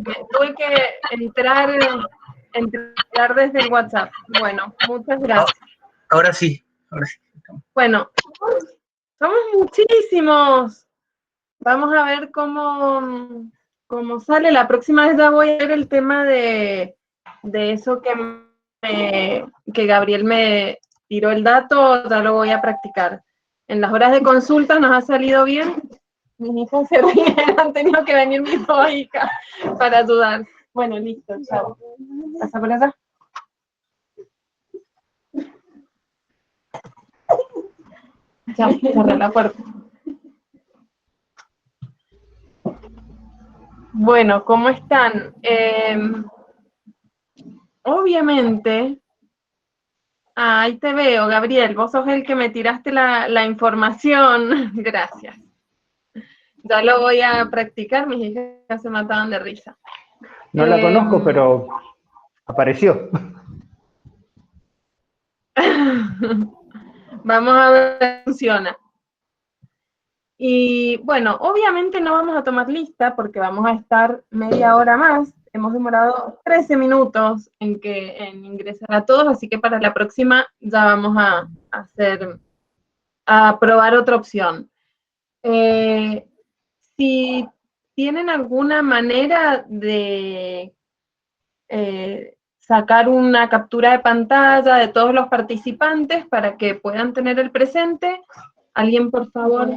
gracias. Tuve que entrar desde el WhatsApp. Bueno, muchas gracias. Ahora sí. Bueno, somos muchísimos. Vamos a ver cómo sale. La próxima vez ya voy a ver el tema de eso que Gabriel me tiró el dato, ya lo voy a practicar. En las horas de consulta nos ha salido bien. Mis hijos se ríen, han tenido que venir mis dos hijas para ayudar. Bueno, listo, chao. ¿Pasa por allá? Ya, cerré la puerta. Bueno, ¿cómo están? Obviamente, ahí te veo, Gabriel, vos sos el que me tiraste la información. Gracias. Ya lo voy a practicar, mis hijas se mataban de risa. No la conozco, pero apareció. Vamos a ver si funciona. Y bueno, obviamente no vamos a tomar lista porque vamos a estar media hora más. Hemos demorado 13 minutos en ingresar a todos, así que para la próxima ya vamos a probar otra opción. Si tienen alguna manera de sacar una captura de pantalla de todos los participantes para que puedan tener el presente, alguien por favor.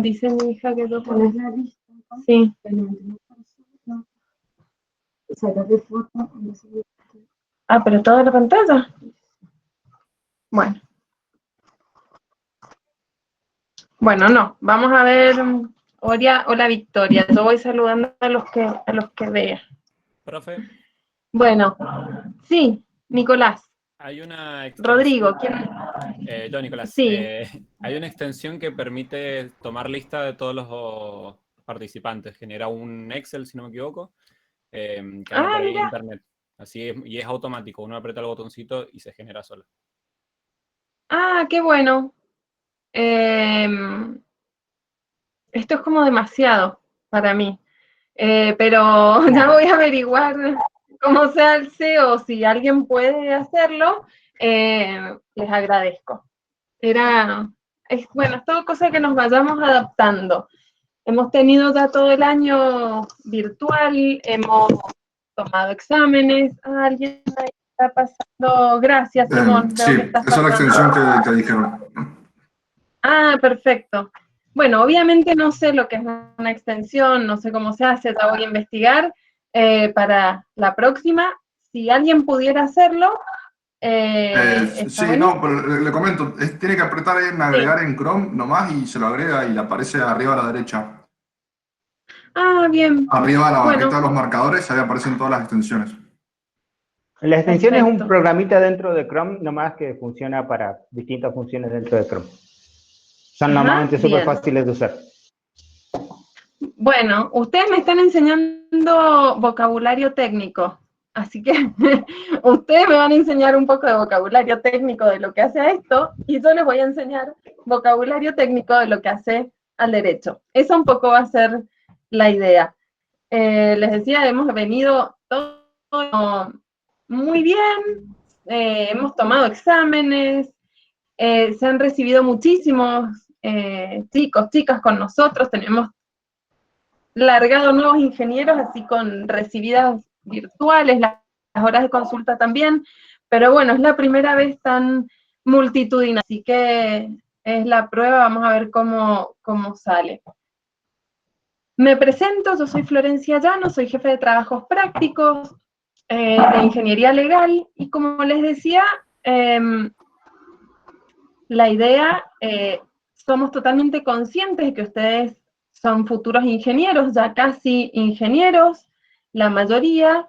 Dice mi hija que lo pones la lista. Sí. Pero toda la pantalla. Bueno. Bueno, no. Vamos a ver. Hola Victoria. Yo voy saludando a los que vea. Profe. Bueno. Sí, Nicolás. Hay una Rodrigo, ¿quién? Yo, Nicolás. Sí. Hay una extensión que permite tomar lista de todos los participantes. Genera un Excel, si no me equivoco, que anda por ahí en internet. Así es, y es automático. Uno aprieta el botoncito y se genera solo. Qué bueno. Esto es como demasiado para mí. Pero ya voy a averiguar cómo se hace o si alguien puede hacerlo. Les agradezco. Es todo cosa que nos vayamos adaptando. Hemos tenido ya todo el año virtual, hemos tomado exámenes. Alguien ahí está pasando. Gracias, Simón. Sí, esa es la extensión que dijeron. Perfecto. Bueno, obviamente no sé lo que es una extensión, no sé cómo se hace, ya voy a investigar para la próxima. Si alguien pudiera hacerlo, sí, no, pero le comento, tiene que apretar en agregar en Chrome nomás y se lo agrega y le aparece arriba a la derecha. Bien. Arriba a la barrita de los marcadores, ahí aparecen todas las extensiones. La extensión es un programita dentro de Chrome, nomás que funciona para distintas funciones dentro de Chrome. Son normalmente súper fáciles de usar. Bueno, ustedes me están enseñando vocabulario técnico, así que ustedes me van a enseñar un poco de vocabulario técnico de lo que hace esto, y yo les voy a enseñar vocabulario técnico de lo que hace al derecho. Eso un poco va a ser la idea. Les decía, hemos venido todo muy bien, hemos tomado exámenes, se han recibido muchísimos chicos, chicas con nosotros, tenemos largado nuevos ingenieros, así con recibidas virtuales, las horas de consulta también, pero bueno, es la primera vez tan multitudinaria, así que es la prueba, vamos a ver cómo sale. Me presento, yo soy Florencia Llano, soy jefe de trabajos prácticos de ingeniería legal, y como les decía, la idea, somos totalmente conscientes de que ustedes son futuros ingenieros, ya casi ingenieros, la mayoría,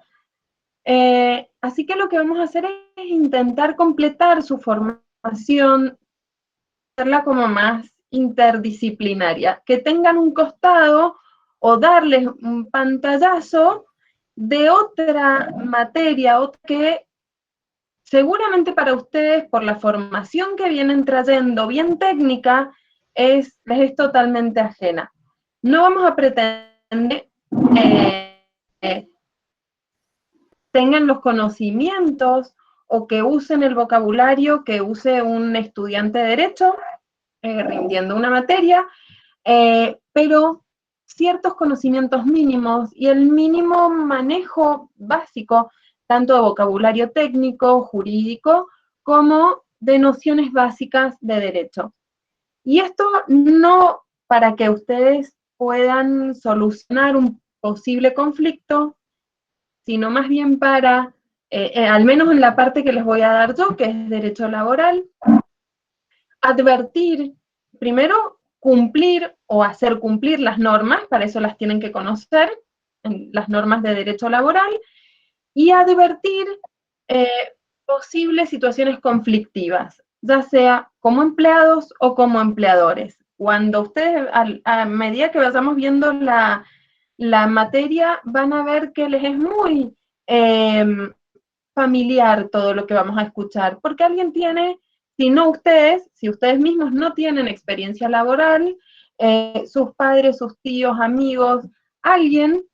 así que lo que vamos a hacer es intentar completar su formación, hacerla como más interdisciplinaria, que tengan un costado o darles un pantallazo de otra materia, que seguramente para ustedes, por la formación que vienen trayendo, bien técnica, les es totalmente ajena. No vamos a pretender tengan los conocimientos o que usen el vocabulario que use un estudiante de Derecho, rindiendo una materia, pero ciertos conocimientos mínimos y el mínimo manejo básico, tanto de vocabulario técnico, jurídico, como de nociones básicas de derecho. Y esto no para que ustedes puedan solucionar un posible conflicto, sino más bien para, al menos en la parte que les voy a dar yo, que es derecho laboral, advertir, primero, cumplir o hacer cumplir las normas, para eso las tienen que conocer, las normas de derecho laboral, y advertir posibles situaciones conflictivas, ya sea como empleados o como empleadores. Cuando ustedes, a medida que vayamos viendo la materia, van a ver que les es muy familiar todo lo que vamos a escuchar, porque alguien tiene, si no ustedes, si ustedes mismos no tienen experiencia laboral, sus padres, sus tíos, amigos, alguien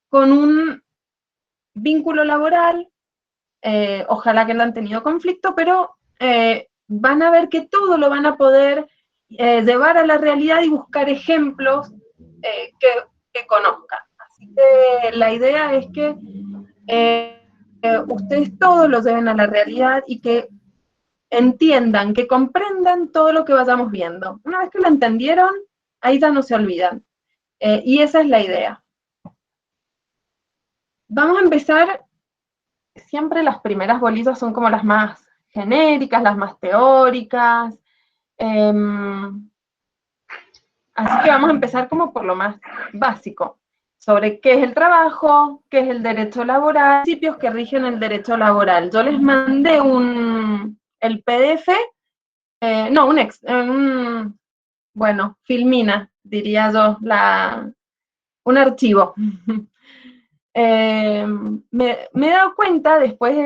con un vínculo laboral, ojalá que no han tenido conflicto, pero van a ver que todo lo van a poder llevar a la realidad y buscar ejemplos que conozcan. Así que la idea es que ustedes todos lo lleven a la realidad y que entiendan, que comprendan todo lo que vayamos viendo. Una vez que lo entendieron, ahí ya no se olvidan. Y esa es la idea. Vamos a empezar, siempre las primeras bolitas son como las más genéricas, las más teóricas. Así que vamos a empezar como por lo más básico, sobre qué es el trabajo, qué es el derecho laboral, principios que rigen el derecho laboral. Yo les mandé el PDF, bueno, filmina, diría yo, un archivo. Me he dado cuenta, después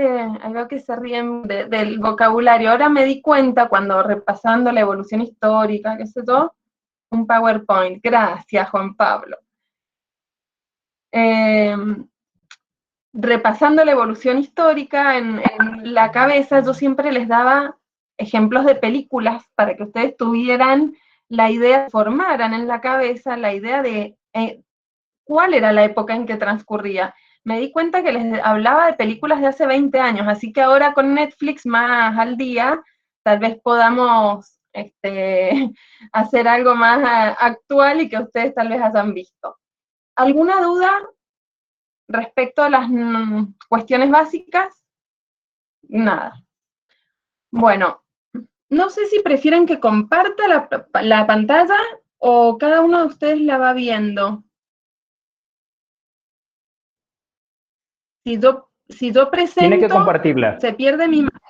algo que se ríen del vocabulario, ahora me di cuenta cuando repasando la evolución histórica, qué sé yo, un PowerPoint. Gracias, Juan Pablo. Repasando la evolución histórica en la cabeza, yo siempre les daba ejemplos de películas para que ustedes tuvieran la idea, formaran en la cabeza la idea de cuál era la época en que transcurría. Me di cuenta que les hablaba de películas de hace 20 años, así que ahora con Netflix más al día, tal vez podamos hacer algo más actual y que ustedes tal vez hayan visto. ¿Alguna duda respecto a las cuestiones básicas? Nada. Bueno, no sé si prefieren que comparta la pantalla o cada uno de ustedes la va viendo. Si yo presento, tiene que compartirla. Se pierde mi imagen.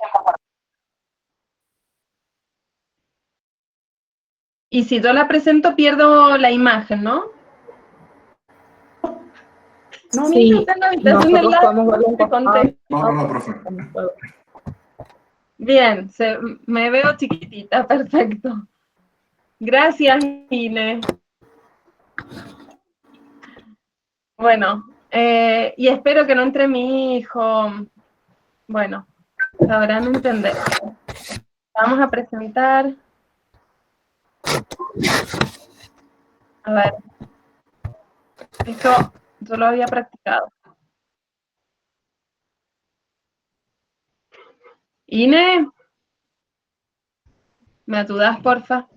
Y si yo la presento, pierdo la imagen, ¿no? No, sí, mi hija está en la habitación del lado. No, profe. Bien, me veo chiquitita, perfecto. Gracias, Inés. Bueno, y espero que no entre mi hijo. Bueno, sabrán entender. Vamos a presentar. A ver. Esto yo lo había practicado. Inés, ¿me ayudas, porfa?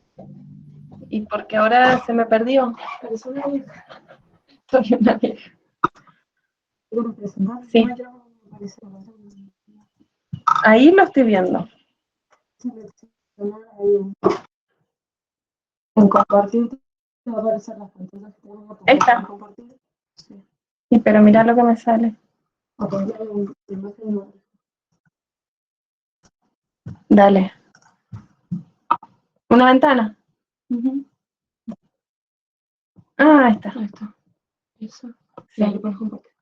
¿Y porque ahora se me perdió? Soy una vieja. Sí. Ahí lo estoy viendo. En compartir te va a aparecer las pantallas que tengo que compartir. Sí, pero mira lo que me sale. Dale. ¿Una ventana? Ah, ahí está. Ahí está. Eso. Sí. Ahí puedes compartir.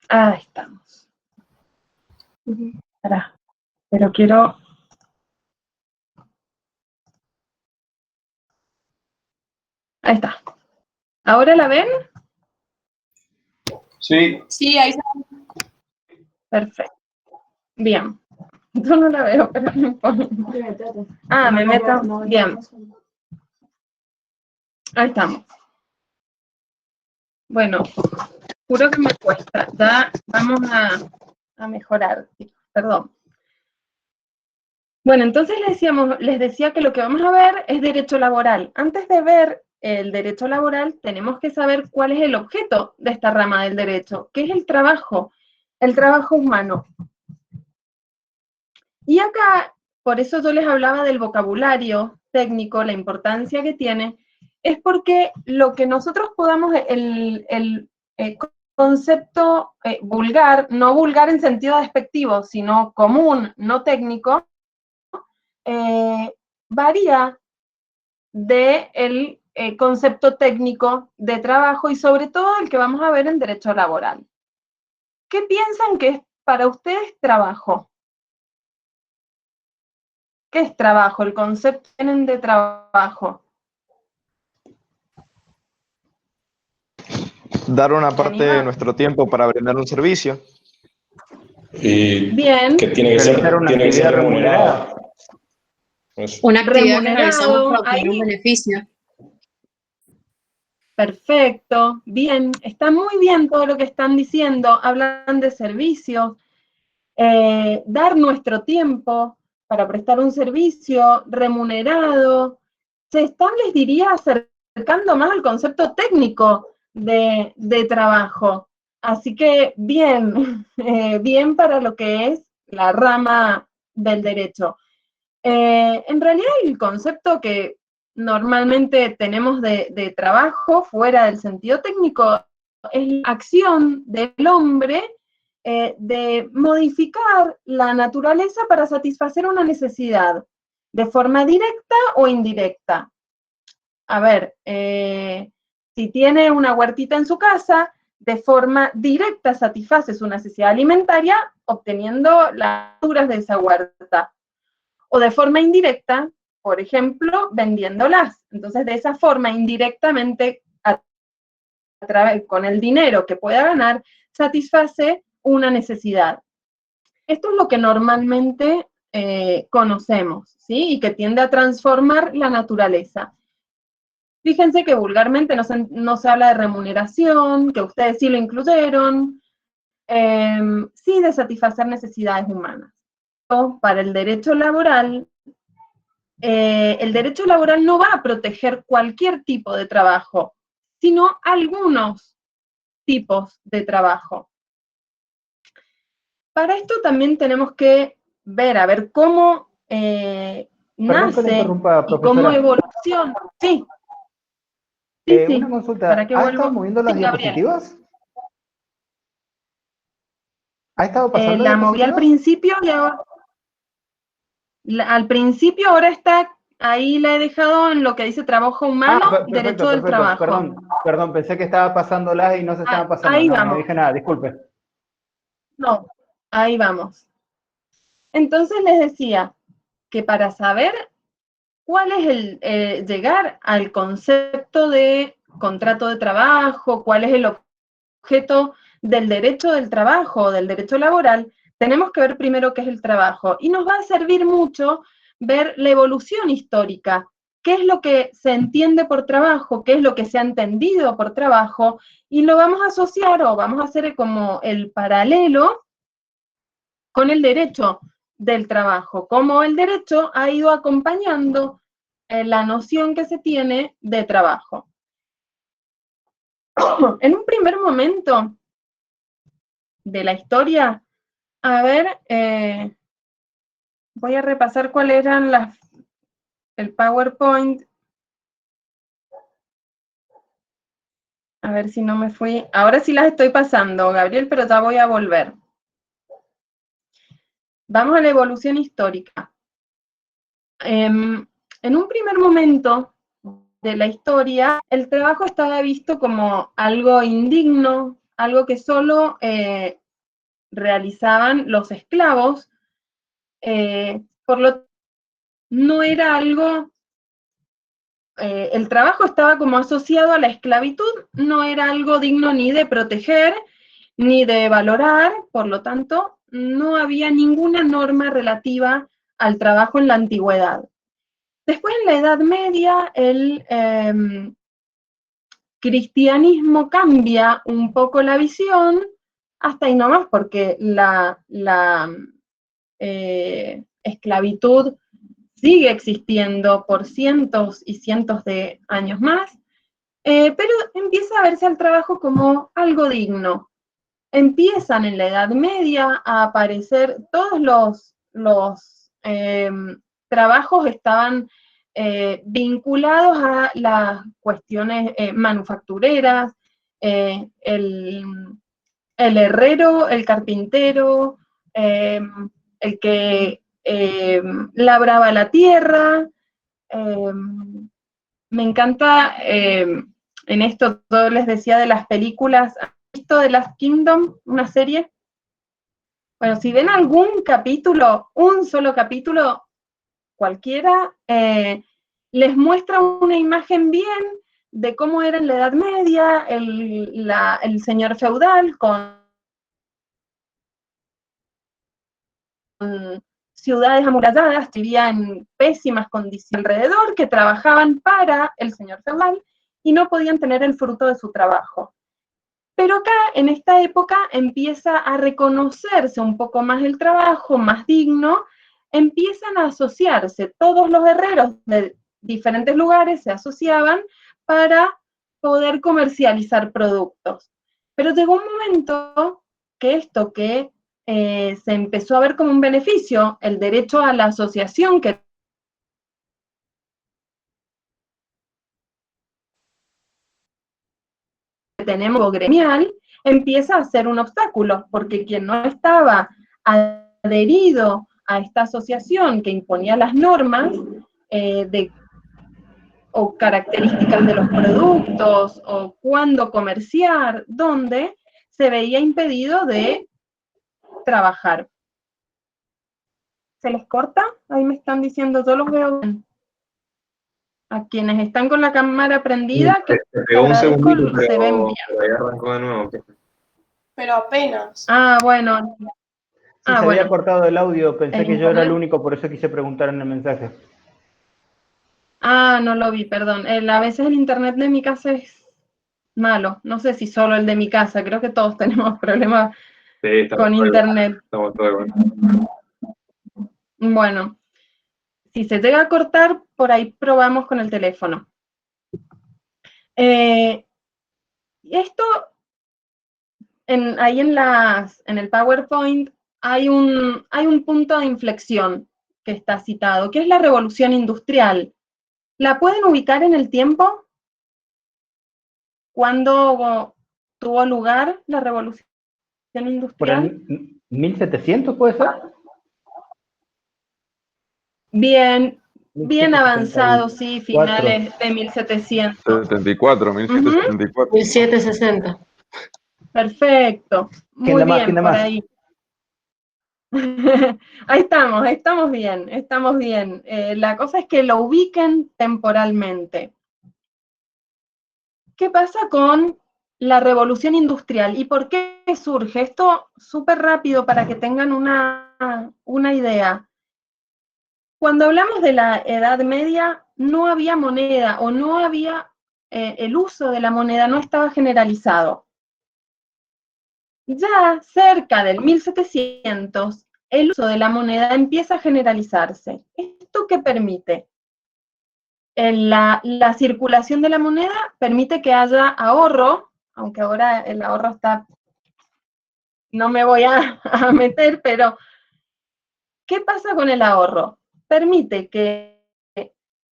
Ahí estamos. Pará. Pero quiero... Ahí está. ¿Ahora la ven? Sí. Sí, ahí está. Perfecto. Bien. Yo no la veo, pero no importa. Ah, me meto. Bien. Ahí estamos. Bueno, juro que me cuesta. Ya vamos a mejorar. Perdón. Bueno, entonces les decía que lo que vamos a ver es derecho laboral. Antes de ver el derecho laboral, tenemos que saber cuál es el objeto de esta rama del derecho, que es el trabajo humano. Y acá, por eso yo les hablaba del vocabulario técnico, la importancia que tiene, es porque lo que nosotros podamos, el concepto vulgar, no vulgar en sentido despectivo, sino común, no técnico, varía del concepto técnico de trabajo y sobre todo el que vamos a ver en derecho laboral. ¿Qué piensan que es para ustedes trabajo? ¿Qué es trabajo? El concepto que tienen de trabajo. Dar una parte de nuestro tiempo para brindar un servicio. Bien. Que tiene que ser remunerada. Una actividad que realizamos Remunerado, para obtener un ahí. beneficio. Perfecto, bien, está muy bien todo lo que están diciendo, hablan de servicios, dar nuestro tiempo para prestar un servicio remunerado, se están, les diría, acercando más al concepto técnico de trabajo. Así que bien, bien para lo que es la rama del derecho. En realidad el concepto que normalmente tenemos de trabajo fuera del sentido técnico es la acción del hombre de modificar la naturaleza para satisfacer una necesidad, de forma directa o indirecta. A ver, si tiene una huertita en su casa, de forma directa satisface su necesidad alimentaria obteniendo las verduras de esa huerta. O de forma indirecta, por ejemplo, vendiéndolas. Entonces, de esa forma, indirectamente, con el dinero que pueda ganar, satisface una necesidad. Esto es lo que normalmente conocemos, ¿sí? Y que tiende a transformar la naturaleza. Fíjense que vulgarmente no se habla de remuneración, que ustedes sí lo incluyeron, sí de satisfacer necesidades humanas. Para el derecho laboral no va a proteger cualquier tipo de trabajo, sino algunos tipos de trabajo. Para esto también tenemos que ver, a ver cómo nace y cómo evoluciona. Sí. Sí. Una consulta, ¿Para qué ¿ha vuelvo? estado moviendo las Sí, Gabriel. diapositivas? ¿Ha estado pasando La moví al diapositivas? principio y ahora... al principio ahora está... Ahí la he dejado en lo que dice trabajo humano, Perfecto, derecho del trabajo. Perdón, pensé que estaba pasándolas y no se estaban pasando. Ahí No, vamos. no dije nada, disculpe. No, ahí vamos. Entonces les decía que para saber cuál es llegar al concepto de contrato de trabajo, cuál es el objeto del derecho del trabajo, del derecho laboral, tenemos que ver primero qué es el trabajo. Y nos va a servir mucho ver la evolución histórica, qué es lo que se entiende por trabajo, qué es lo que se ha entendido por trabajo, y lo vamos a asociar o vamos a hacer como el paralelo con el derecho del trabajo, cómo el derecho ha ido acompañando la noción que se tiene de trabajo. En un primer momento de la historia, a ver, voy a repasar cuáles eran el PowerPoint. A ver si no me fui. Ahora sí las estoy pasando, Gabriel, pero ya voy a volver. Vamos a la evolución histórica. En un primer momento de la historia, el trabajo estaba visto como algo indigno, algo que solo realizaban los esclavos, por lo no era algo el trabajo estaba como asociado a la esclavitud, no era algo digno ni de proteger, ni de valorar, por lo tanto, no había ninguna norma relativa al trabajo en la antigüedad. Después, en la Edad Media, el cristianismo cambia un poco la visión, hasta ahí nomás, porque la esclavitud sigue existiendo por cientos y cientos de años más, pero empieza a verse al trabajo como algo digno. Empiezan en la Edad Media a aparecer todos los trabajos estaban vinculados a las cuestiones manufactureras, el herrero, el carpintero, el que labraba la tierra. Me encanta, en esto yo les decía de las películas, ¿han visto The Last Kingdom, una serie? Bueno, si ven algún capítulo, un solo capítulo, cualquiera, les muestra una imagen bien de cómo era en la Edad Media, el señor feudal con ciudades amuralladas, vivía en pésimas condiciones alrededor, que trabajaban para el señor feudal y no podían tener el fruto de su trabajo. Pero acá, en esta época, empieza a reconocerse un poco más el trabajo, más digno, empiezan a asociarse, todos los herreros de diferentes lugares se asociaban para poder comercializar productos. Pero llegó un momento que esto que se empezó a ver como un beneficio, el derecho a la asociación que tenemos gremial, empieza a ser un obstáculo, porque quien no estaba adherido a esta asociación que imponía las normas o características de los productos, o cuándo comerciar, dónde, se veía impedido de trabajar. ¿Se les corta? Ahí me están diciendo, yo los veo bien. A quienes están con la cámara prendida, que te pegó un segundito, se ven bien. pero ahí arrancó de nuevo. Pero apenas. Ah, bueno. Sí, se había cortado el audio, pensé que yo era el internet. único, por eso quise preguntar en el mensaje. Ah, no lo vi, perdón. A veces el internet de mi casa es malo. No sé si solo el de mi casa, creo que todos tenemos problemas con internet. Estamos todos igual. Bueno, si se llega a cortar, por ahí probamos con el teléfono. Esto, ahí en el PowerPoint, hay un punto de inflexión que está citado, que es la revolución industrial. ¿La pueden ubicar en el tiempo? ¿Cuándo tuvo lugar la revolución industrial? ¿Por el 1700 puede ser? Bien avanzado, sí, finales de 1700. 74, 1774. 1760. Perfecto, muy bien, por ahí. Ahí estamos bien, estamos bien. La cosa es que lo ubiquen temporalmente. ¿Qué pasa con la revolución industrial y por qué surge? Esto súper rápido para que tengan una idea. Cuando hablamos de la Edad Media, no había moneda o no había, el uso de la moneda no estaba generalizado. Ya cerca del 1700, el uso de la moneda empieza a generalizarse. ¿Esto qué permite? La circulación de la moneda permite que haya ahorro, aunque ahora el ahorro está, no me voy a meter, pero ¿qué pasa con el ahorro? Permite que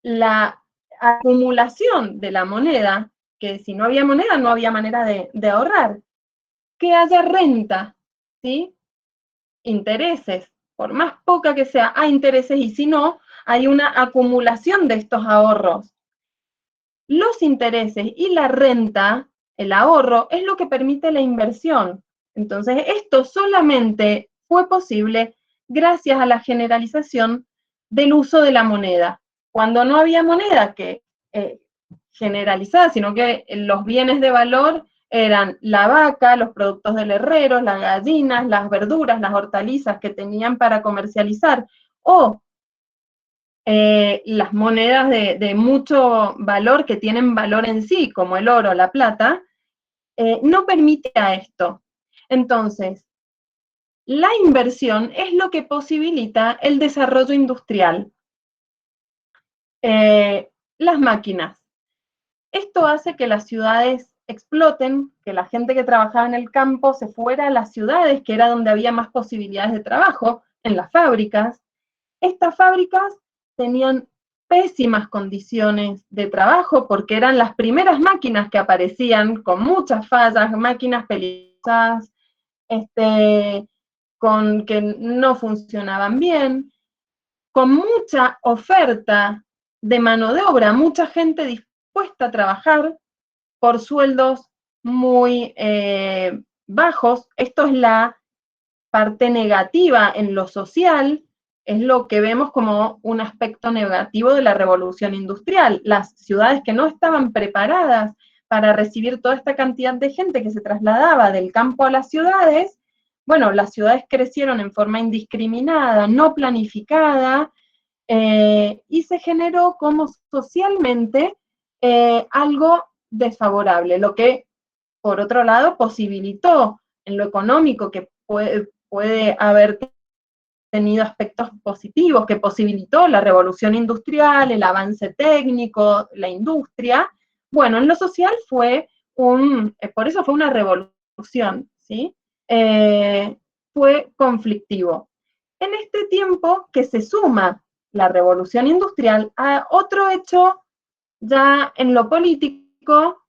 la acumulación de la moneda, que si no había moneda no había manera de ahorrar, que haya renta, ¿sí? Intereses, por más poca que sea, hay intereses y si no, hay una acumulación de estos ahorros. Los intereses y la renta, el ahorro, es lo que permite la inversión. Entonces, esto solamente fue posible gracias a la generalización del uso de la moneda. Cuando no había moneda que generalizada, sino que los bienes de valor eran la vaca, los productos del herrero, las gallinas, las verduras, las hortalizas que tenían para comercializar, o las monedas de mucho valor que tienen valor en sí, como el oro, la plata, no permite a esto. Entonces, la inversión es lo que posibilita el desarrollo industrial. Las máquinas. Esto hace que las ciudades exploten, que la gente que trabajaba en el campo se fuera a las ciudades, que era donde había más posibilidades de trabajo, en las fábricas. Estas fábricas tenían pésimas condiciones de trabajo porque eran las primeras máquinas que aparecían con muchas fallas, máquinas peligrosas, con que no funcionaban bien, con mucha oferta de mano de obra, mucha gente dispuesta a trabajar por sueldos muy bajos. Esto es la parte negativa en lo social, es lo que vemos como un aspecto negativo de la revolución industrial. Las ciudades que no estaban preparadas para recibir toda esta cantidad de gente que se trasladaba del campo a las ciudades, bueno, las ciudades crecieron en forma indiscriminada, no planificada, y se generó como socialmente algo desfavorable, lo que, por otro lado, posibilitó en lo económico, que puede haber tenido aspectos positivos, que posibilitó la revolución industrial, el avance técnico, la industria. Bueno, en lo social fue por eso fue una revolución, ¿sí? Fue conflictivo. En este tiempo que se suma la revolución industrial a otro hecho ya en lo político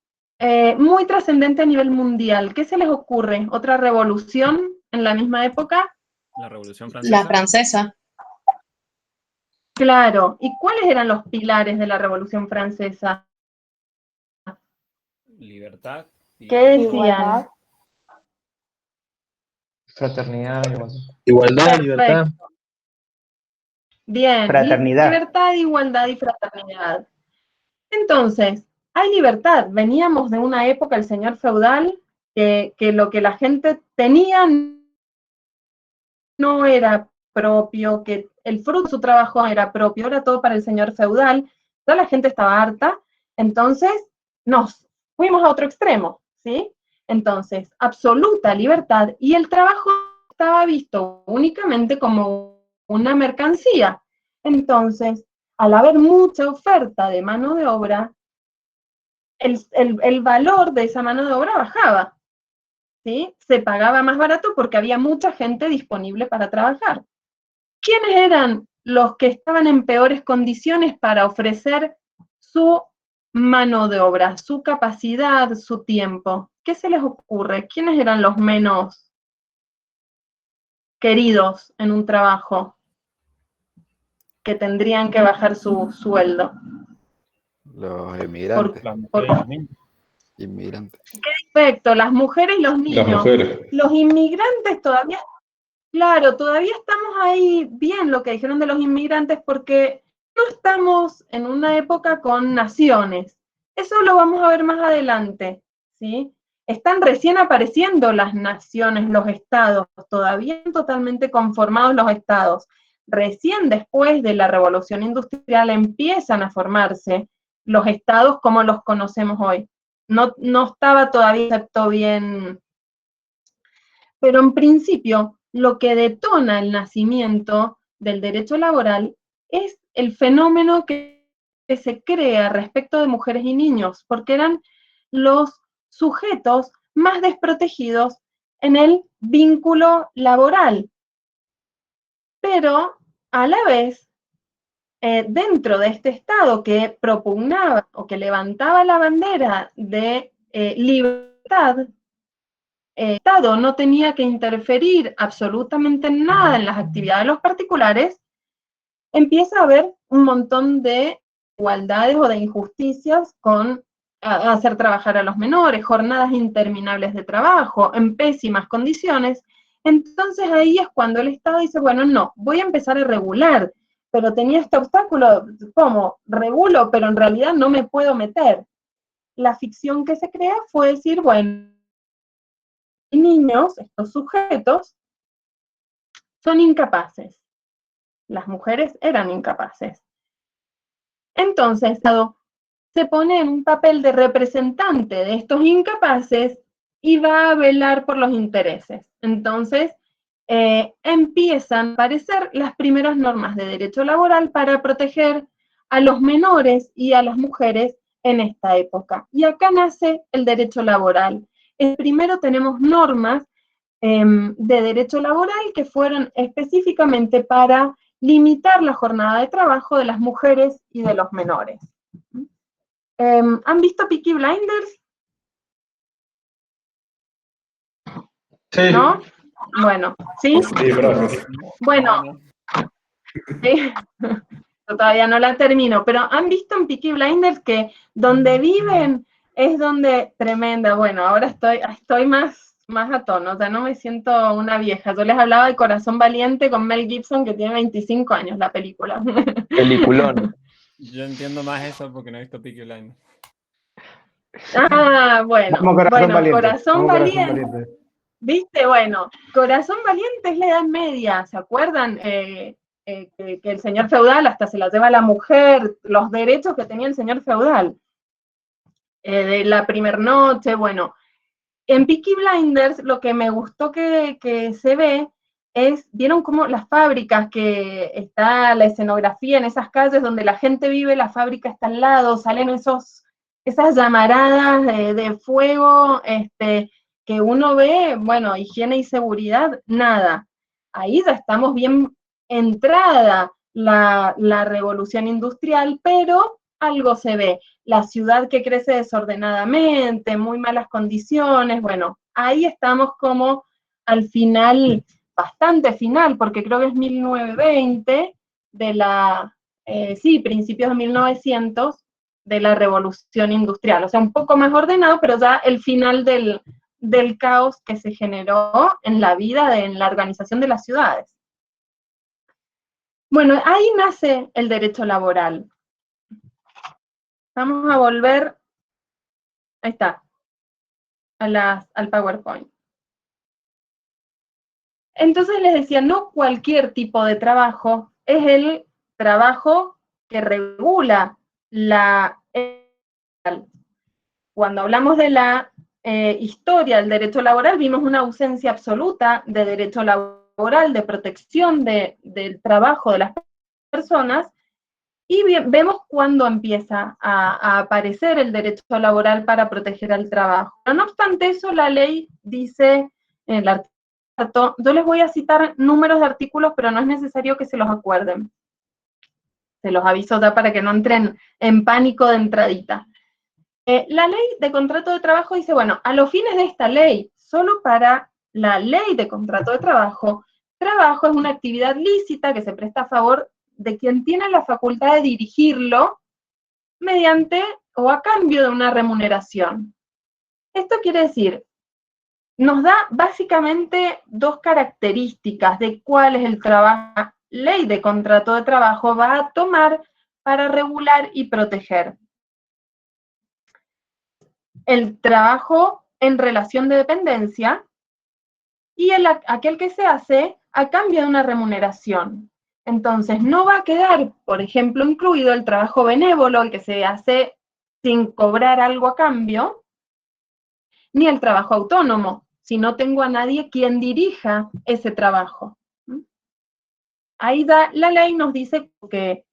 muy trascendente a nivel mundial. ¿Qué se les ocurre? ¿Otra revolución en la misma época? La Revolución Francesa. La francesa. Claro. ¿Y cuáles eran los pilares de la Revolución Francesa? Libertad. ¿Qué decían? Igualdad. Fraternidad, igualdad. Igualdad, libertad. Bien, Fraternidad. libertad, igualdad y fraternidad. Entonces, hay libertad. Veníamos de una época, el señor feudal, que lo que la gente tenía no era propio, que el fruto de su trabajo era propio, era todo para el señor feudal, toda la gente estaba harta, entonces nos fuimos a otro extremo, ¿sí? Entonces, absoluta libertad, y el trabajo estaba visto únicamente como una mercancía. Entonces, al haber mucha oferta de mano de obra, el valor de esa mano de obra bajaba, ¿sí? Se pagaba más barato porque había mucha gente disponible para trabajar. ¿Quiénes eran los que estaban en peores condiciones para ofrecer su mano de obra, su capacidad, su tiempo? ¿Qué se les ocurre? ¿Quiénes eran los menos queridos en un trabajo que tendrían que bajar su sueldo? Los inmigrantes. Inmigrantes. Perfecto, las mujeres y los niños. Las mujeres. Los inmigrantes todavía, claro, todavía estamos ahí bien lo que dijeron de los inmigrantes, porque no estamos en una época con naciones. Eso lo vamos a ver más adelante, ¿sí? Están recién apareciendo las naciones, los estados, todavía totalmente conformados los estados. Recién después de la revolución industrial empiezan a formarse los estados como los conocemos hoy. No estaba todavía todo bien, pero en principio lo que detona el nacimiento del derecho laboral es el fenómeno que se crea respecto de mujeres y niños, porque eran los sujetos más desprotegidos en el vínculo laboral. Pero a la vez, dentro de este Estado que propugnaba o que levantaba la bandera de libertad, el Estado no tenía que interferir absolutamente en nada en las actividades de los particulares, empieza a haber un montón de igualdades o de injusticias con hacer trabajar a los menores, jornadas interminables de trabajo, en pésimas condiciones. Entonces ahí es cuando el Estado dice, bueno, no, voy a empezar a regular, pero tenía este obstáculo, ¿cómo? Regulo, pero en realidad no me puedo meter. La ficción que se crea fue decir, bueno, niños, estos sujetos, son incapaces. Las mujeres eran incapaces. Entonces, se pone en un papel de representante de estos incapaces y va a velar por los intereses. Entonces, empiezan a aparecer las primeras normas de derecho laboral para proteger a los menores y a las mujeres en esta época. Y acá nace el derecho laboral. Primero tenemos normas de derecho laboral que fueron específicamente para limitar la jornada de trabajo de las mujeres y de los menores. ¿Han visto Peaky Blinders? Sí. ¿No? Bueno, ¿sí? Sí, profe. Bueno, sí, yo todavía no la termino, pero ¿han visto en Peaky Blinders que donde viven es donde, tremenda, bueno, ahora estoy más a tono, o sea, no me siento una vieja. Yo les hablaba de Corazón Valiente con Mel Gibson, que tiene 25 años la película. Peliculón. Yo entiendo más eso porque no he visto Peaky Blinders. Ah, bueno, Corazón Valiente. ¿Viste? Bueno, Corazón Valiente es la Edad Media, ¿se acuerdan? Que el señor feudal hasta se la lleva a la mujer, los derechos que tenía el señor feudal. De la primer noche, bueno. En Peaky Blinders lo que me gustó que se ve es, ¿vieron cómo las fábricas, que está la escenografía en esas calles donde la gente vive, la fábrica está al lado, salen esas llamaradas de fuego, que uno ve, bueno, higiene y seguridad, nada. Ahí ya estamos bien entrada la revolución industrial, pero algo se ve. La ciudad que crece desordenadamente, muy malas condiciones, bueno, ahí estamos como al final, bastante final, porque creo que es 1920, principios de 1900, de la revolución industrial, o sea, un poco más ordenado, pero ya el final del caos que se generó en la vida, en la organización de las ciudades. Bueno, ahí nace el derecho laboral. Vamos a volver, ahí está, al PowerPoint. Entonces les decía, no cualquier tipo de trabajo es el trabajo que regula la... Cuando hablamos de la historia del derecho laboral, vimos una ausencia absoluta de derecho laboral, de protección del trabajo de las personas, y vemos cuándo empieza a aparecer el derecho laboral para proteger al trabajo. Pero no obstante eso, la ley dice en el artículo, yo les voy a citar números de artículos, pero no es necesario que se los acuerden. Se los aviso ya para que no entren en pánico de entradita. La ley de contrato de trabajo dice, bueno, a los fines de esta ley, solo para la ley de contrato de trabajo es una actividad lícita que se presta a favor de quien tiene la facultad de dirigirlo mediante o a cambio de una remuneración. Esto quiere decir, nos da básicamente dos características de cuál es el trabajo, la ley de contrato de trabajo va a tomar para regular y proteger. El trabajo en relación de dependencia y aquel que se hace a cambio de una remuneración. Entonces, no va a quedar, por ejemplo, incluido el trabajo benévolo, el que se hace sin cobrar algo a cambio, ni el trabajo autónomo, si no tengo a nadie quien dirija ese trabajo. Ahí la ley nos dice que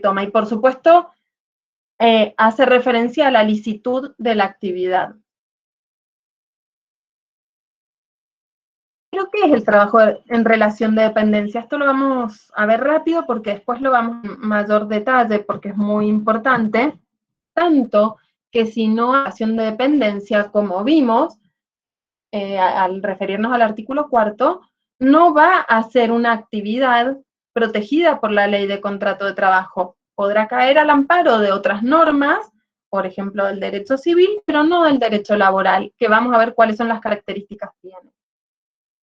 toma, y por supuesto, hace referencia a la licitud de la actividad. ¿Pero qué es el trabajo en relación de dependencia? Esto lo vamos a ver rápido porque después lo vamos en mayor detalle porque es muy importante, tanto que si no hay relación de dependencia, como vimos, al referirnos al artículo 4, no va a ser una actividad protegida por la ley de contrato de trabajo. Podrá caer al amparo de otras normas, por ejemplo, del derecho civil, pero no del derecho laboral, que vamos a ver cuáles son las características que tiene.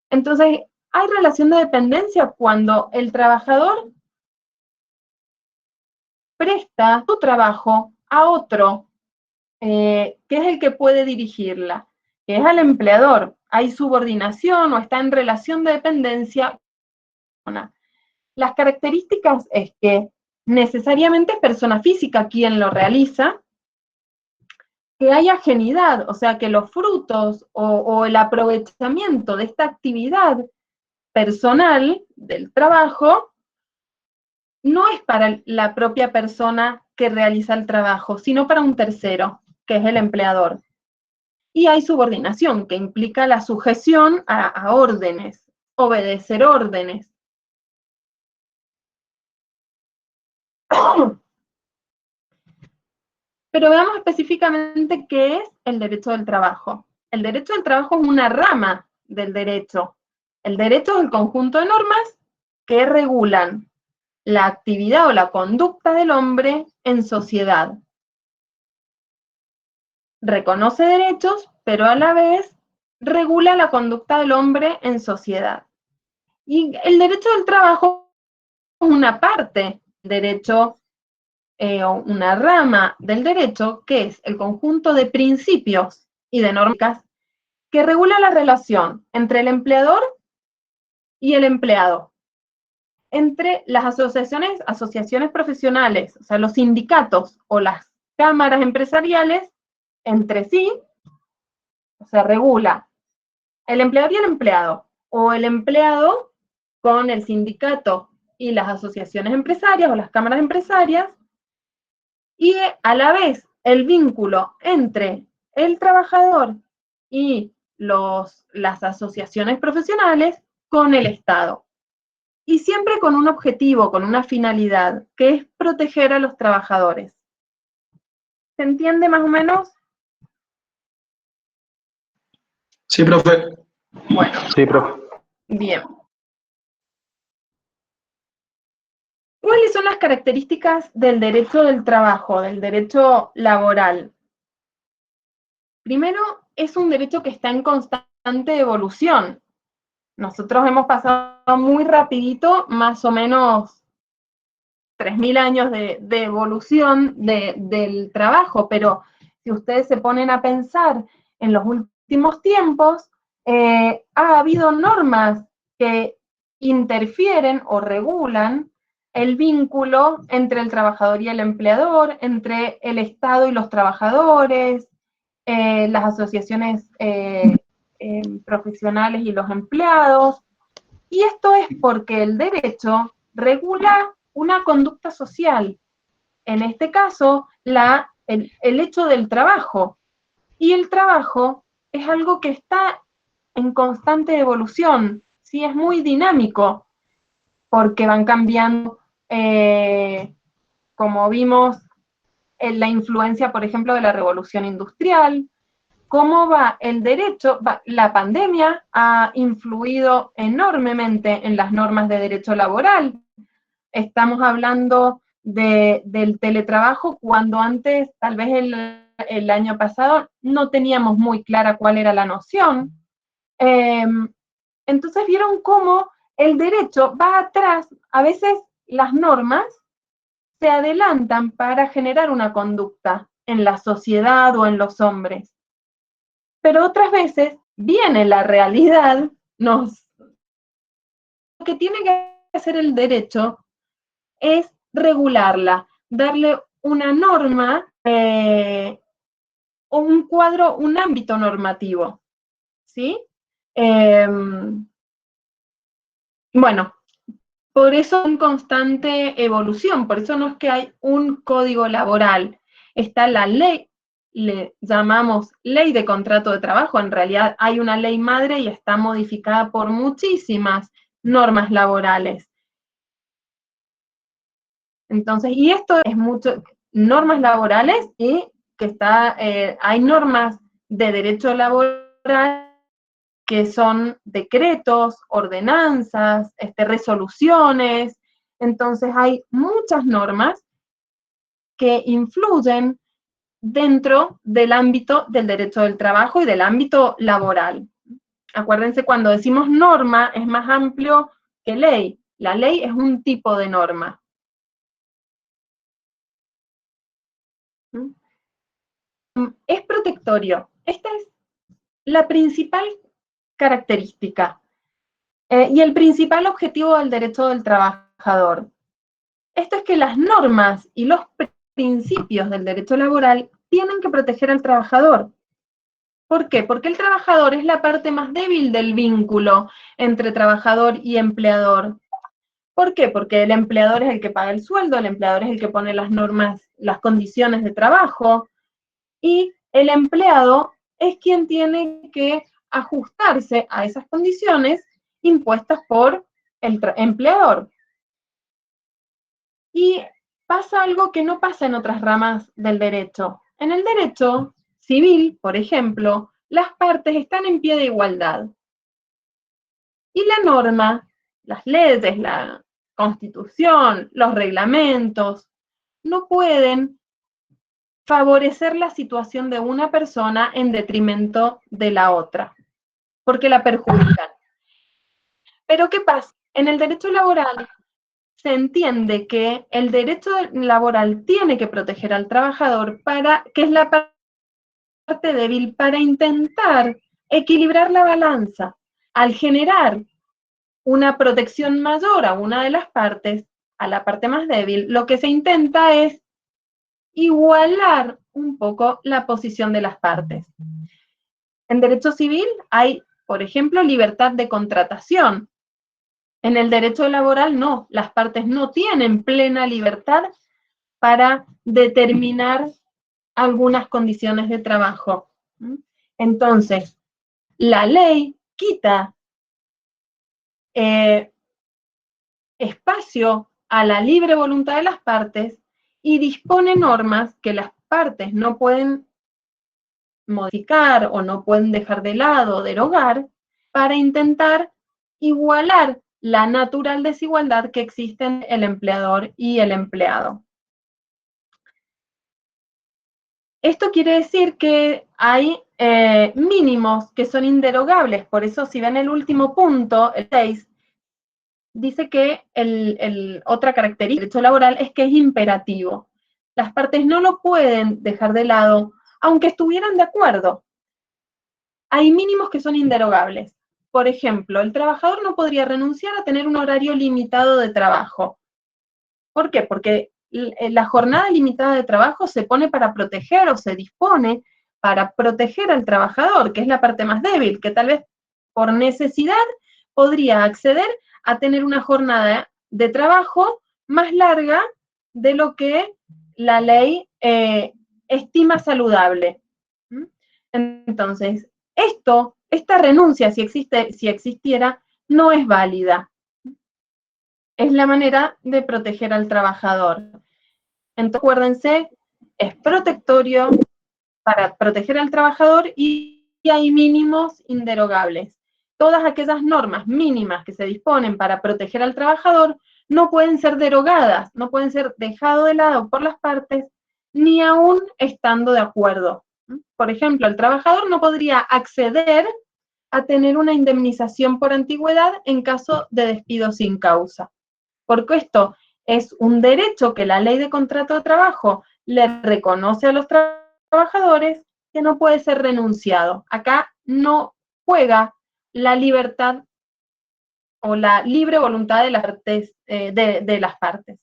Entonces, hay relación de dependencia cuando el trabajador presta su trabajo a otro, que es el que puede dirigirla, que es al empleador. Hay subordinación o está en relación de dependencia. Las características es que necesariamente es persona física quien lo realiza, que hay ajenidad, o sea, que los frutos o el aprovechamiento de esta actividad personal del trabajo no es para la propia persona que realiza el trabajo, sino para un tercero, que es el empleador. Y hay subordinación, que implica la sujeción a órdenes, obedecer órdenes. Pero veamos específicamente qué es el derecho del trabajo. El derecho del trabajo es una rama del derecho. El derecho es el conjunto de normas que regulan la actividad o la conducta del hombre en sociedad. Reconoce derechos, pero a la vez regula la conducta del hombre en sociedad. Y el derecho del trabajo es una parte del derecho, o una rama del derecho, que es el conjunto de principios y de normas que regula la relación entre el empleador y el empleado, entre las asociaciones profesionales, o sea, los sindicatos o las cámaras empresariales, entre sí, o sea, regula el empleador y el empleado, o el empleado con el sindicato y las asociaciones empresarias o las cámaras empresarias, y a la vez el vínculo entre el trabajador y las asociaciones profesionales con el Estado. Y siempre con un objetivo, con una finalidad, que es proteger a los trabajadores. ¿Se entiende más o menos? Sí, profe. Bueno. Sí, profe. Bien. ¿Cuáles son las características del derecho del trabajo, del derecho laboral? Primero, es un derecho que está en constante evolución. Nosotros hemos pasado muy rapidito, más o menos 3.000 años de evolución del trabajo, pero si ustedes se ponen a pensar en los últimos tiempos, ha habido normas que interfieren o regulan el vínculo entre el trabajador y el empleador, entre el Estado y los trabajadores, las asociaciones profesionales y los empleados, y esto es porque el derecho regula una conducta social, en este caso, el hecho del trabajo, y el trabajo es algo que está en constante evolución, ¿sí? Es muy dinámico, porque van cambiando, como vimos, en la influencia, por ejemplo, de la revolución industrial. ¿Cómo va el derecho? La pandemia ha influido enormemente en las normas de derecho laboral. Estamos hablando del teletrabajo cuando antes, tal vez el año pasado, no teníamos muy clara cuál era la noción. Entonces vieron cómo el derecho va atrás, a veces las normas se adelantan para generar una conducta en la sociedad o en los hombres. Pero otras veces viene la realidad, lo que tiene que hacer el derecho es regularla, darle una norma o un cuadro, un ámbito normativo, ¿sí? Bueno, por eso en constante evolución, por eso no es que hay un código laboral, está la ley, le llamamos ley de contrato de trabajo, en realidad hay una ley madre y está modificada por muchísimas normas laborales. Entonces, y esto es mucho, normas laborales y que hay normas de derecho laboral que son decretos, ordenanzas, resoluciones. Entonces hay muchas normas que influyen dentro del ámbito del derecho del trabajo y del ámbito laboral. Acuérdense, cuando decimos norma es más amplio que ley. La ley es un tipo de norma. es protectorio. Esta es la principal característica y el principal objetivo del derecho del trabajador. Esto es que las normas y los principios del derecho laboral tienen que proteger al trabajador. ¿Por qué? Porque el trabajador es la parte más débil del vínculo entre trabajador y empleador. ¿Por qué? Porque el empleador es el que paga el sueldo, el empleador es el que pone las normas, las condiciones de trabajo, y el empleado es quien tiene que ajustarse a esas condiciones impuestas por el empleador. Y pasa algo que no pasa en otras ramas del derecho. En el derecho civil, por ejemplo, las partes están en pie de igualdad. Y la norma, las leyes, la constitución, los reglamentos, no pueden favorecer la situación de una persona en detrimento de la otra, porque la perjudican. Pero ¿qué pasa? En el derecho laboral se entiende que el derecho laboral tiene que proteger al trabajador que es la parte débil, para intentar equilibrar la balanza. Al generar una protección mayor a una de las partes, a la parte más débil, lo que se intenta es igualar un poco la posición de las partes. En derecho civil hay, por ejemplo, libertad de contratación. En el derecho laboral no, las partes no tienen plena libertad para determinar algunas condiciones de trabajo. Entonces, la ley quita espacio a la libre voluntad de las partes y dispone normas que las partes no pueden modificar o no pueden dejar de lado o derogar para intentar igualar la natural desigualdad que existe en el empleador y el empleado. Esto quiere decir que hay mínimos que son inderogables, por eso si ven el último punto, el 6, dice que otra característica del derecho laboral es que es imperativo. Las partes no lo pueden dejar de lado, aunque estuvieran de acuerdo. Hay mínimos que son inderogables. Por ejemplo, el trabajador no podría renunciar a tener un horario limitado de trabajo. ¿Por qué? Porque la jornada limitada de trabajo se pone para proteger o se dispone para proteger al trabajador, que es la parte más débil, que tal vez por necesidad podría acceder a tener una jornada de trabajo más larga de lo que la ley estima saludable. Entonces, esta renuncia, si existiera, no es válida. Es la manera de proteger al trabajador. Entonces, acuérdense, es protectorio para proteger al trabajador y hay mínimos inderogables. Todas aquellas normas mínimas que se disponen para proteger al trabajador no pueden ser derogadas, no pueden ser dejadas de lado por las partes, ni aún estando de acuerdo. Por ejemplo, el trabajador no podría acceder a tener una indemnización por antigüedad en caso de despido sin causa, porque esto es un derecho que la ley de contrato de trabajo le reconoce a los trabajadores, que no puede ser renunciado. Acá no juega la libertad o la libre voluntad de las partes.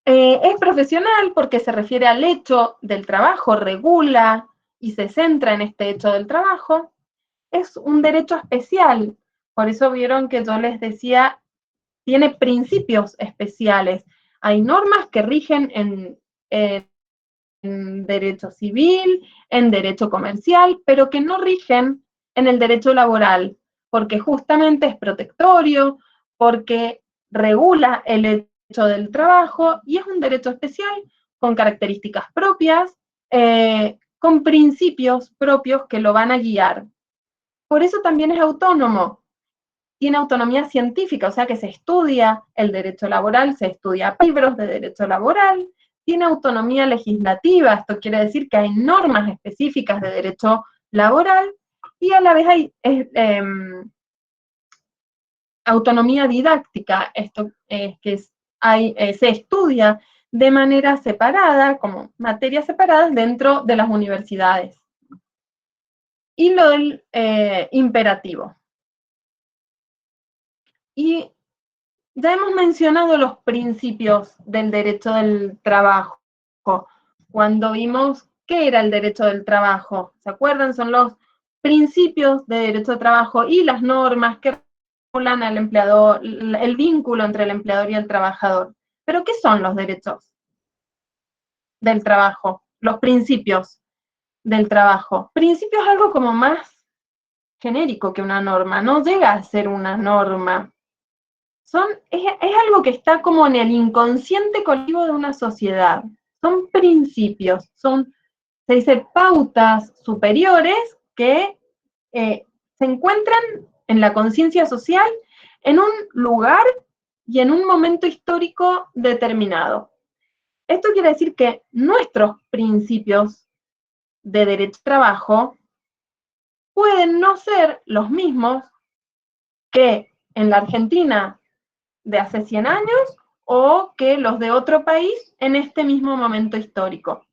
Es profesional porque se refiere al hecho del trabajo, regula y se centra en este hecho del trabajo. Es un derecho especial, por eso vieron que yo les decía, tiene principios especiales. Hay normas que rigen en derecho civil, en derecho comercial, pero que no rigen en el derecho laboral, porque justamente es protectorio, porque regula el hecho del trabajo y es un derecho especial con características propias, con principios propios que lo van a guiar. Por eso también es autónomo, tiene autonomía científica, o sea que se estudia el derecho laboral, se estudia libros de derecho laboral, tiene autonomía legislativa, esto quiere decir que hay normas específicas de derecho laboral, y a la vez hay autonomía didáctica, esto es que se estudia de manera separada, como materias separadas dentro de las universidades. Y lo del imperativo. Y ya hemos mencionado los principios del derecho del trabajo, cuando vimos qué era el derecho del trabajo. ¿Se acuerdan? Son los principios de derecho de trabajo y las normas que regulan al empleador, el vínculo entre el empleador y el trabajador. ¿Pero qué son los derechos del trabajo? Los principios del trabajo. Principio es algo como más genérico que una norma, no llega a ser una norma. Es algo que está como en el inconsciente colectivo de una sociedad. Son principios, se dice pautas superiores que se encuentran en la conciencia social en un lugar y en un momento histórico determinado. Esto quiere decir que nuestros principios de derecho al trabajo pueden no ser los mismos que en la Argentina de hace 100 años o que los de otro país en este mismo momento histórico.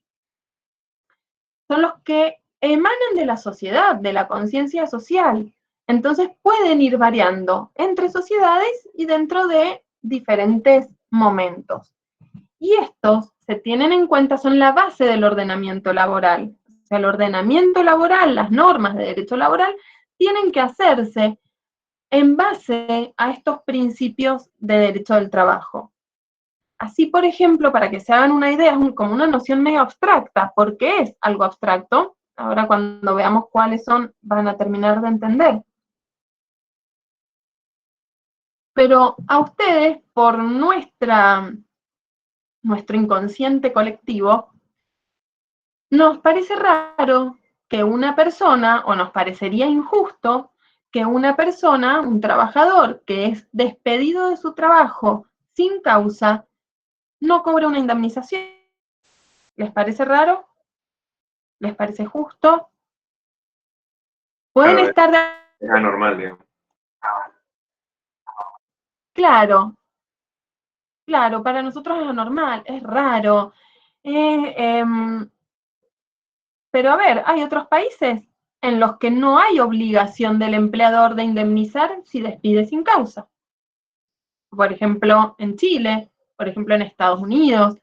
Son los que emanan de la sociedad, de la conciencia social. Entonces pueden ir variando entre sociedades y dentro de diferentes momentos. Y estos se tienen en cuenta, son la base del ordenamiento laboral. O sea, el ordenamiento laboral, las normas de derecho laboral, tienen que hacerse en base a estos principios de derecho del trabajo. Así, por ejemplo, para que se hagan una idea, es como una noción medio abstracta. ¿Por qué es algo abstracto? Ahora cuando veamos cuáles son, van a terminar de entender. Pero a ustedes, por nuestro inconsciente colectivo, nos parece raro que una persona, o nos parecería injusto, que una persona, un trabajador que es despedido de su trabajo sin causa, no cobre una indemnización. ¿Les parece raro? ¿Les parece justo? Pueden Claro, estar de... es anormal, digamos. Claro, claro, para nosotros es anormal, es raro. Pero a ver, hay otros países en los que no hay obligación del empleador de indemnizar si despide sin causa. Por ejemplo, en Chile, por ejemplo, en Estados Unidos.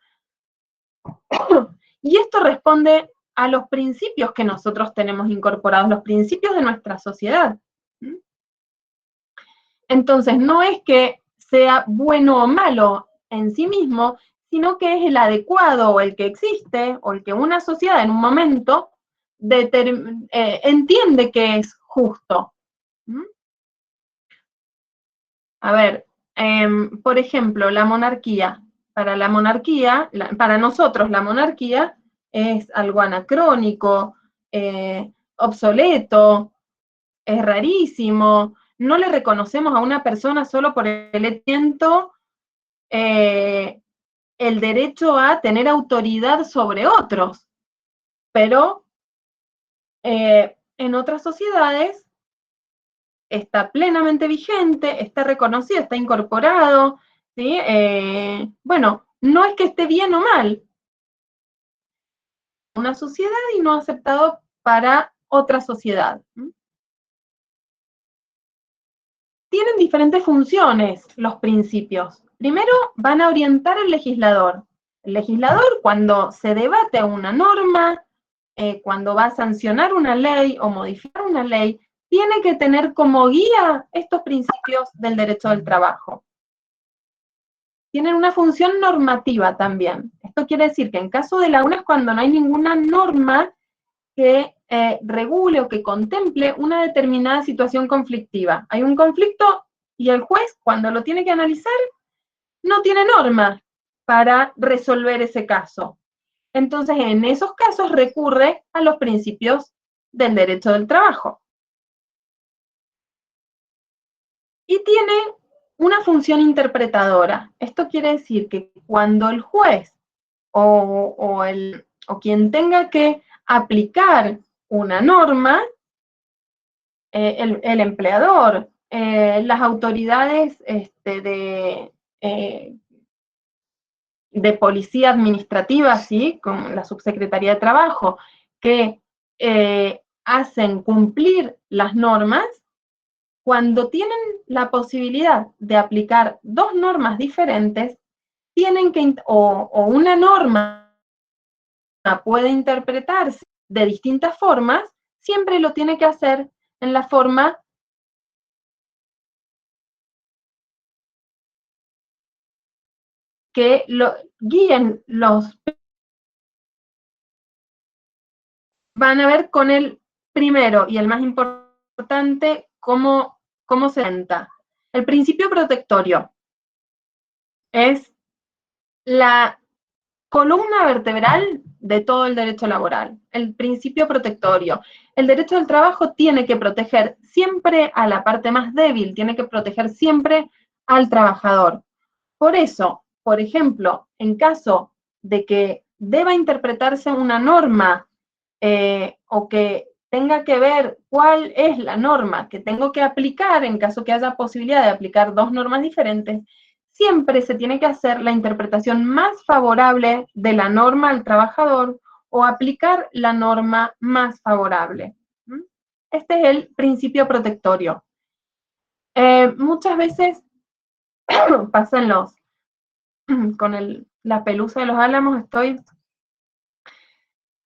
Y esto responde a los principios que nosotros tenemos incorporados, los principios de nuestra sociedad. Entonces, no es que sea bueno o malo en sí mismo, sino que es el adecuado o el que existe, o el que una sociedad en un momento entiende que es justo. A ver, por ejemplo, la monarquía. Para nosotros la monarquía es algo anacrónico, obsoleto, es rarísimo. No le reconocemos a una persona solo por el hecho el derecho a tener autoridad sobre otros. Pero en otras sociedades está plenamente vigente, está reconocido, está incorporado, ¿sí? Bueno, no es que esté bien o mal. Una sociedad y no aceptado para otra sociedad. Tienen diferentes funciones los principios. Primero, van a orientar al legislador. El legislador, cuando se debate una norma, cuando va a sancionar una ley o modificar una ley, tiene que tener como guía estos principios del derecho del trabajo. Tienen una función normativa también. Esto quiere decir que en caso de lagunas, cuando no hay ninguna norma que regule o que contemple una determinada situación conflictiva. Hay un conflicto y el juez, cuando lo tiene que analizar, no tiene norma para resolver ese caso. Entonces, en esos casos recurre a los principios del derecho del trabajo. Y tiene una función interpretadora. Esto quiere decir que cuando el juez o quien tenga que aplicar una norma, el empleador, las autoridades de policía administrativa, ¿sí? Con la Subsecretaría de Trabajo, que hacen cumplir las normas, cuando tienen la posibilidad de aplicar dos normas diferentes, tienen que, o una norma puede interpretarse de distintas formas, siempre lo tiene que hacer en la forma que lo guíen los. Van a ver con el primero y el más importante cómo se presenta. El principio protectorio es la columna vertebral de todo el derecho laboral, el principio protectorio. El derecho del trabajo tiene que proteger siempre a la parte más débil, tiene que proteger siempre al trabajador. Por eso, por ejemplo, en caso de que deba interpretarse una norma o que tenga que ver cuál es la norma que tengo que aplicar en caso que haya posibilidad de aplicar dos normas diferentes, siempre se tiene que hacer la interpretación más favorable de la norma al trabajador o aplicar la norma más favorable. Este es el principio protectorio. Muchas veces pasan con la pelusa de los álamos,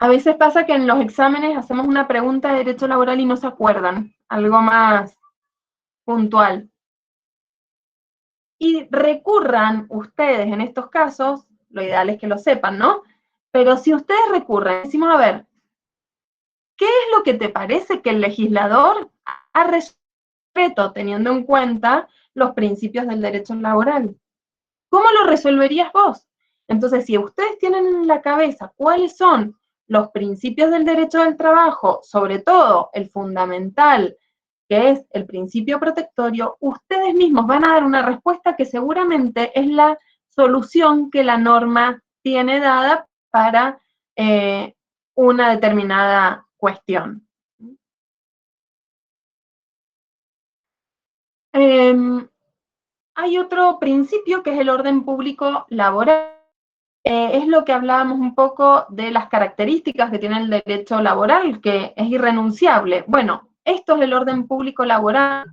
a veces pasa que en los exámenes hacemos una pregunta de derecho laboral y no se acuerdan, algo más puntual. Y recurran ustedes en estos casos, lo ideal es que lo sepan, ¿no? Pero si ustedes recurren, decimos, a ver, ¿qué es lo que te parece que el legislador ha resuelto teniendo en cuenta los principios del derecho laboral? ¿Cómo lo resolverías vos? Entonces, si ustedes tienen en la cabeza cuáles son los principios del derecho del trabajo, sobre todo el fundamental, que es el principio protectorio, ustedes mismos van a dar una respuesta que seguramente es la solución que la norma tiene dada para una determinada cuestión. Hay otro principio que es el orden público laboral. Es lo que hablábamos un poco de las características que tiene el derecho laboral, que es irrenunciable. Bueno, esto es el orden público laboral.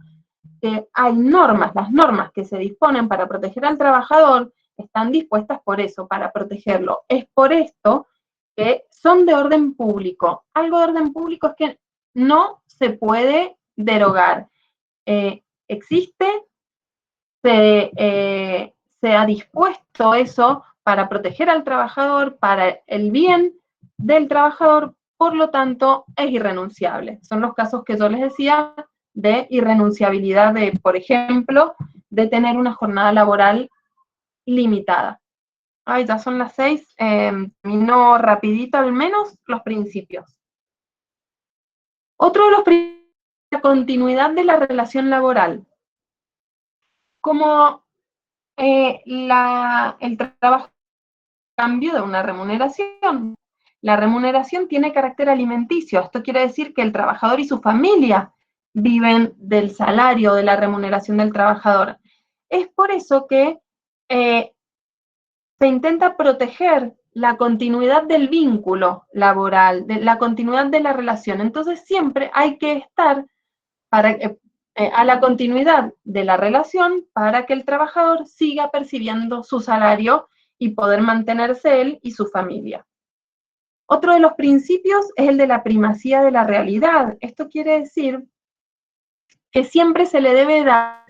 Hay normas, las normas que se disponen para proteger al trabajador están dispuestas por eso, para protegerlo. Es por esto que son de orden público. Algo de orden público es que no se puede derogar. Existe, se ha dispuesto eso para proteger al trabajador, para el bien del trabajador, por lo tanto, es irrenunciable. Son los casos que yo les decía de irrenunciabilidad de, por ejemplo, de tener una jornada laboral limitada. Ay, ya son las 6, termino rapidito al menos los principios. Otro de los principios es la continuidad de la relación laboral. Como el trabajo cambio de una remuneración. La remuneración tiene carácter alimenticio. Esto quiere decir que el trabajador y su familia viven del salario, de la remuneración del trabajador. Es por eso que se intenta proteger la continuidad del vínculo laboral, la continuidad de la relación. Entonces siempre hay que estar a la continuidad de la relación para que el trabajador siga percibiendo su salario y poder mantenerse él y su familia. Otro de los principios es el de la primacía de la realidad. Esto quiere decir que siempre se le debe dar,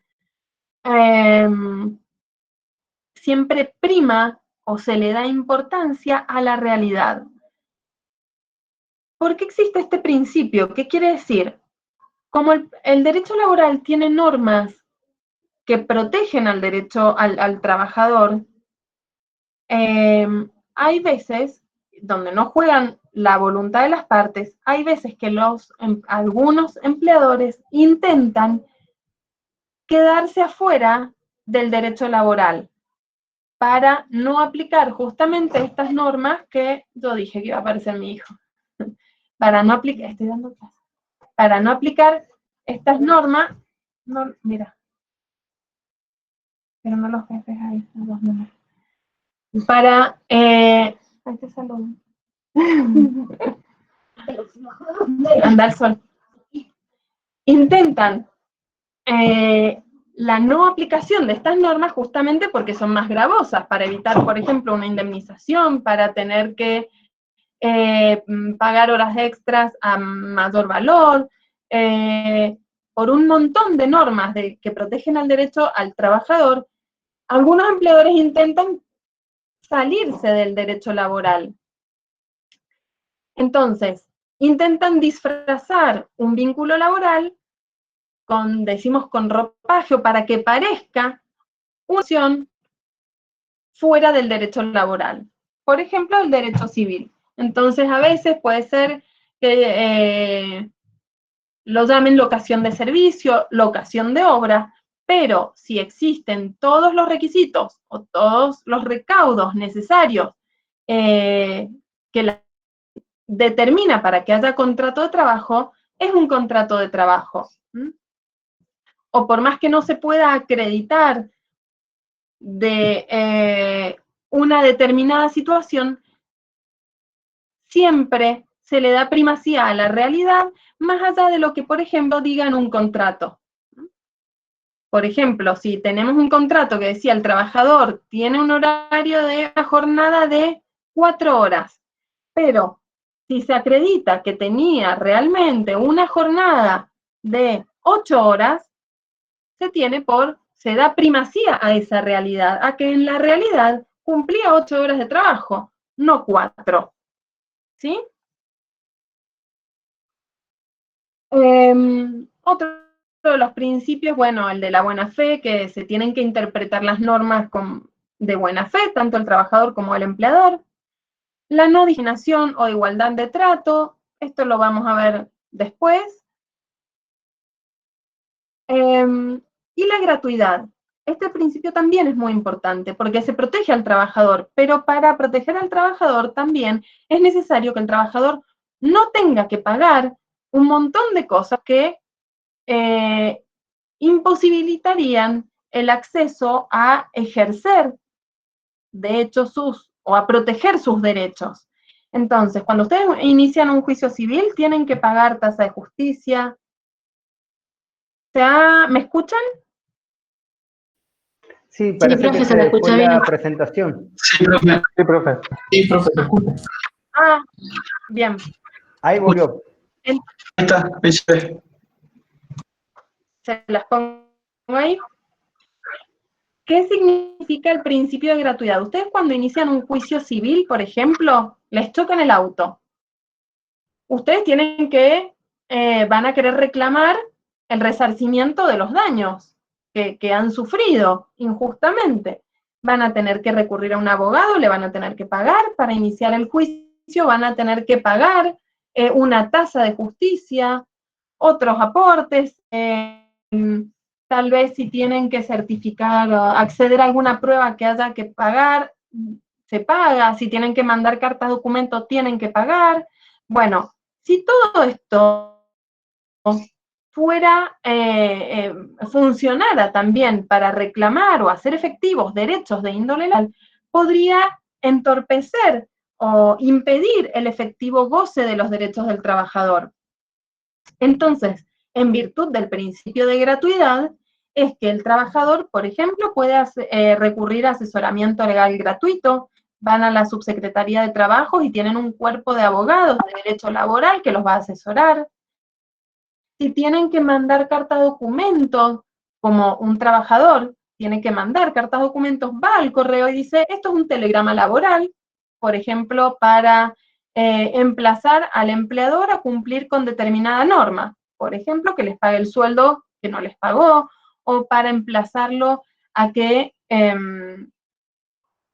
siempre prima o se le da importancia a la realidad. ¿Por qué existe este principio? ¿Qué quiere decir? Como el derecho laboral tiene normas que protegen al derecho al trabajador, hay veces donde no juegan la voluntad de las partes, hay veces que algunos empleadores intentan quedarse afuera del derecho laboral para no aplicar justamente estas normas que yo dije que iba a aparecer mi hijo. Para no aplicar, estoy dando clase, para no aplicar estas normas, no, mira, pero no los jefes ahí, los números. para... anda el sol. Intentan la no aplicación de estas normas justamente porque son más gravosas, para evitar, por ejemplo, una indemnización, para tener que pagar horas extras a mayor valor, por un montón de normas que protegen al derecho al trabajador. Algunos empleadores intentan salirse del derecho laboral. Entonces, intentan disfrazar un vínculo laboral decimos con ropaje, para que parezca una acción fuera del derecho laboral. Por ejemplo, el derecho civil. Entonces, a veces puede ser que lo llamen locación de servicio, locación de obra, pero si existen todos los requisitos o todos los recaudos necesarios que la determina para que haya contrato de trabajo, es un contrato de trabajo. O por más que no se pueda acreditar de una determinada situación, siempre se le da primacía a la realidad, más allá de lo que, por ejemplo, diga en un contrato. Por ejemplo, si tenemos un contrato que decía el trabajador tiene un horario de una jornada de 4 horas, pero si se acredita que tenía realmente una jornada de 8 horas, se da primacía a esa realidad, a que en la realidad cumplía 8 horas de trabajo, no 4. ¿Sí? Otro de los principios, bueno, el de la buena fe, que se tienen que interpretar las normas de buena fe, tanto el trabajador como el empleador. La no discriminación o igualdad de trato, esto lo vamos a ver después. Y la gratuidad. Este principio también es muy importante porque se protege al trabajador, pero para proteger al trabajador también es necesario que el trabajador no tenga que pagar un montón de cosas que imposibilitarían el acceso a ejercer, de hecho, o a proteger sus derechos. Entonces, cuando ustedes inician un juicio civil, tienen que pagar tasa de justicia. ¿Me escuchan? Sí, parece profe, que se la se escucha fue la bien. presentación. Sí, profe. Sí, profe. Sí, profe, se escucha. Ah, bien. Ahí volvió. Ahí está, ahí se ve. Se las pongo ahí. ¿Qué significa el principio de gratuidad? Ustedes cuando inician un juicio civil, por ejemplo, les chocan el auto. Ustedes tienen van a querer reclamar el resarcimiento de los daños que han sufrido injustamente. Van a tener que recurrir a un abogado, le van a tener que pagar para iniciar el juicio, van a tener que pagar una tasa de justicia, otros aportes, tal vez si tienen que certificar o acceder a alguna prueba que haya que pagar, se paga, si tienen que mandar cartas de documento, tienen que pagar. Bueno, si todo esto funcionara también para reclamar o hacer efectivos derechos de índole legal, podría entorpecer o impedir el efectivo goce de los derechos del trabajador. Entonces, en virtud del principio de gratuidad, es que el trabajador, por ejemplo, puede recurrir a asesoramiento legal gratuito, van a la subsecretaría de trabajo y tienen un cuerpo de abogados de derecho laboral que los va a asesorar. Si tienen que mandar carta de documentos, como un trabajador tiene que mandar cartas de documentos, va al correo y dice, esto es un telegrama laboral, por ejemplo, para emplazar al empleador a cumplir con determinada norma, por ejemplo, que les pague el sueldo que no les pagó, o para emplazarlo a que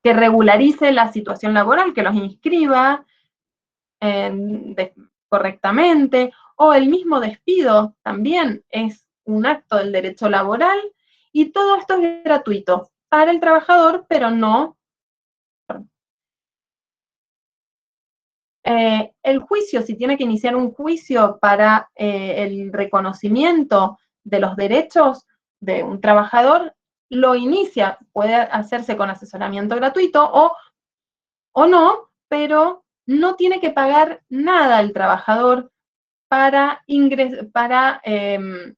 regularice la situación laboral, que los inscriba correctamente, o el mismo despido también es un acto del derecho laboral, y todo esto es gratuito para el trabajador, pero no. El juicio, si tiene que iniciar un juicio para el reconocimiento de los derechos de un trabajador, lo inicia, puede hacerse con asesoramiento gratuito o o no, pero no tiene que pagar nada el trabajador para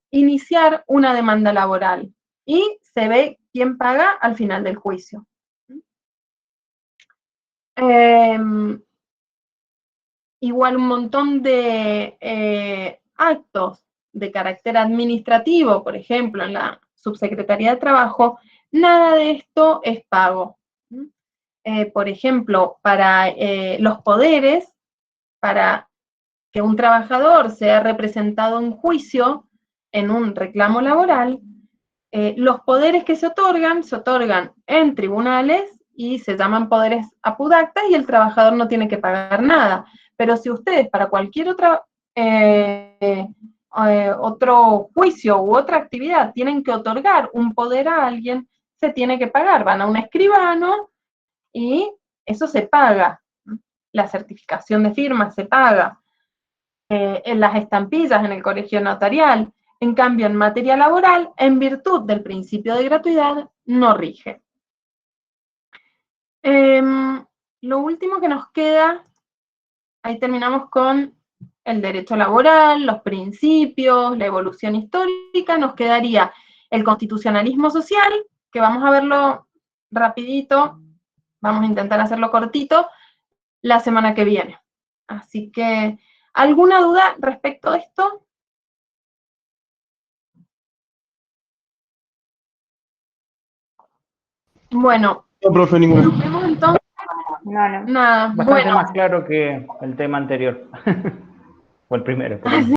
iniciar una demanda laboral. Y se ve quién paga al final del juicio. Igual un montón de actos de carácter administrativo, por ejemplo, en la Subsecretaría de Trabajo, nada de esto es pago. Por ejemplo, para los poderes, para que un trabajador sea representado en juicio en un reclamo laboral, los poderes que se otorgan en tribunales y se llaman poderes apudactas y el trabajador no tiene que pagar nada. Pero si ustedes para cualquier otro juicio u otra actividad tienen que otorgar un poder a alguien, se tiene que pagar. Van a un escribano y eso se paga. La certificación de firma se paga. En las estampillas en el colegio notarial. En cambio, en materia laboral, en virtud del principio de gratuidad, no rige. Lo último que nos queda, ahí terminamos con el derecho laboral, los principios, la evolución histórica, nos quedaría el constitucionalismo social, que vamos a verlo rapidito, vamos a intentar hacerlo cortito, la semana que viene. Así que, ¿alguna duda respecto a esto? Bueno, No, profe, ninguno. nos vemos entonces. No. Nada, Bastante bueno. más claro que el tema anterior. O el primero, perdón.